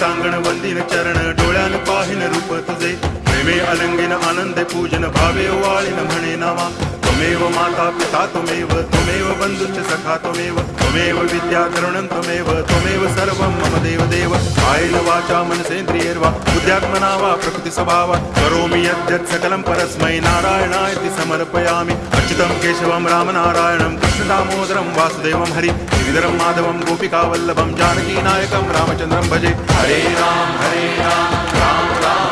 सांगण वंदिन चरण डोळ्यान पाहिन रूप तुझे प्रेमे अलंगिन आनंदे पूजन भावे वाळीन म्हणे नामा त्वमेव माता पिता त्वमेव बंधुश्च सखा त्वमेव विद्या तरुणं त्वमेव सर्वं मम देव कायेन वाचा मनसेन्द्रियैर्वा बुद्ध्यात्मना वा प्रकृति स्वभावात् करोमि यद्यत् सकलं परस्मै नारायणायति समर्पयामि अच्युतं केशवं रामनारायणं कृष्णदामोदरं वासुदेवं हरि गिरिधरं माधवं गोपिकावल्लभं जानकीनायकं रामचन्द्रं भजे हरे राम राम राम